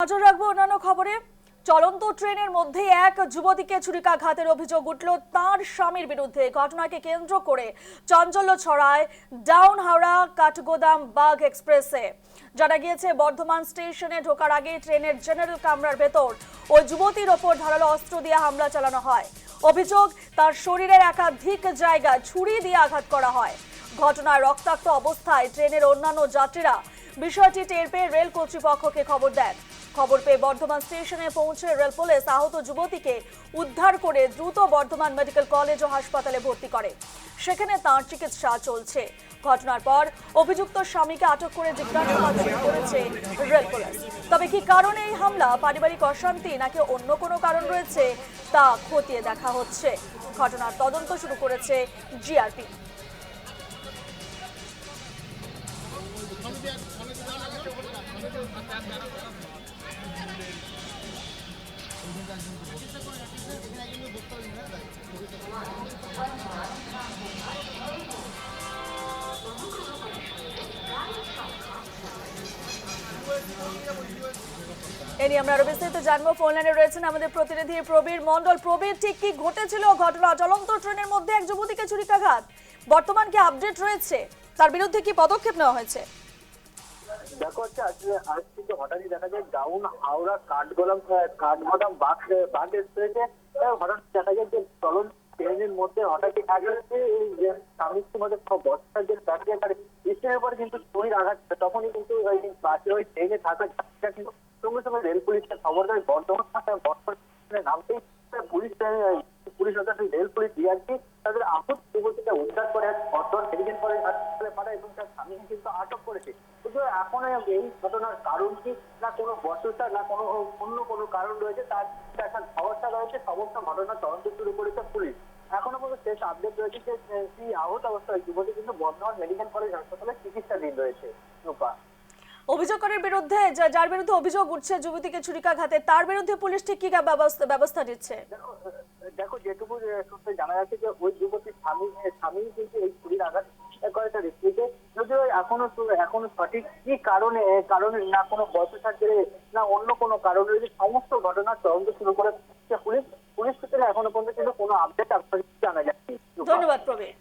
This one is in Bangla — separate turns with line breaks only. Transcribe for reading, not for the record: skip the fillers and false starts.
নজর রাখবো অন্যান্য খবরে। চলন্ত ট্রেনের মধ্যে এক যুবতীকে ছুরিকাঘাতের অভিযোগ উঠল তার স্বামীর বিরুদ্ধে। ঘটনাকে কেন্দ্র করে চাঞ্চল্য ছড়ায় ডাউন হাওড়া কাঠগোদাম বাগ এক্সপ্রেসে। জানা গিয়েছে বর্ধমান স্টেশনে ঢোকার আগে ট্রেনের জেনারেল কামরার ভেতর ওই যুবতীর ওপর ধারালো অস্ত্র দিয়ে হামলা চালানো হয়। অভিযোগ, তার শরীরের একাধিক জায়গায় ছুরি দিয়ে আঘাত করা হয়। ঘটনায় রক্তাক্ত অবস্থায় ট্রেনের অন্যান্য যাত্রীরা বিষয়টি টের পেয়ে রেল কর্তৃপক্ষকে খবর দেন। খবর পেয়ে বর্ধমান স্টেশনে পৌঁছে রেল পুলিশ আহত যুবতীকে উদ্ধার করে দ্রুত বর্ধমান মেডিকেল কলেজ ও হাসপাতালে ভর্তি করে। সেখানে তাঁর চিকিৎসা চলছে। ঘটনার পর অভিযুক্ত স্বামীকে আটক করে জিজ্ঞাসাবাদ শুরু করেছে রেল পুলিশ। তবে কি কারণে এই হামলা, পারিবারিক অশান্তি নাকি অন্য কোনো কারণ রয়েছে তা খতিয়ে দেখা হচ্ছে। ঘটনার তদন্ত শুরু করেছে জিআরপি। এ নিয়ে আমরা আরো বিস্তারিত জানবো। ফোন লাইনে রয়েছেন আমাদের প্রতিনিধি প্রবীর মণ্ডল। প্রবীর, ঠিক কি ঘটেছিল ঘটনা? চলন্ত ট্রেনের মধ্যে এক যুবতীকে ছুরিকাঘাত, বর্তমান কি আপডেট রয়েছে? তার বিরুদ্ধে কি পদক্ষেপ নেওয়া হয়েছে?
দেখো আজ কিন্তু হঠাৎই দেখা যায় ডাউন হাওড়া কাঠগোদাম বাগ এক্সপ্রেসে হঠাৎ দেখা যায় যে চলন্ত ট্রেনের মধ্যে হঠাৎই স্বামী স্ত্রীর মধ্যে বস্তার যে স্টেশনের পরে কিন্তু ছুরির আঘাত। তখনই কিন্তু বাসে ওই ট্রেনে থাকা যাত্রীরা কিন্তু সঙ্গে সঙ্গে রেল পুলিশকে খবর দেয়। বর্ধমানে নামতেই পুলিশ রেল পুলিশ জিআরপি তাদের আহত যুবতীকে উদ্ধার করে বর্ধমান মেডিকেল কলেজ হাসপাতালে পাঠায় এবং তার স্বামীকে কিন্তু আটক করেছে। কিন্তু এখন এই ঘটনার কারণ কি, না কোনো বস্তুতা, না কোনো অন্য কোনো কারণ রয়েছে, তার একটা সমস্যা রয়েছে। সমস্ত ঘটনার তদন্ত শুরু করেছে পুলিশ। এখনো পর্যন্ত শেষ আপডেট রয়েছে যে এই আহত অবস্থায় যুবতী কিন্তু বর্ধমান মেডিকেল কলেজ হাসপাতালে চিকিৎসাধীন রয়েছে। রূপা,
অভিযোগকারীর বিরুদ্ধে, যার বিরুদ্ধে অভিযোগ উঠছে যুবতীকে ছুরিকাঘাতে, তার বিরুদ্ধে পুলিশ ঠিক কি ব্যবস্থা নিচ্ছে?
দেখো যেটুকু সূত্রে জানা যাচ্ছে যে ওই যুবতীর স্বামী কিন্তু এই ছুরির আঘাত করে তার স্ত্রীকে। যদিও এখনো সঠিক কি কারণে না কোনো বয়সের জেরে না অন্য কোনো কারণ রয়েছে, সমস্ত ঘটনার তদন্ত শুরু করে পুলিশ সূত্রে এখনো পর্যন্ত কিন্তু কোনো আপডেট আপনাদের জানা যাচ্ছে।
ধন্যবাদ প্রবীর।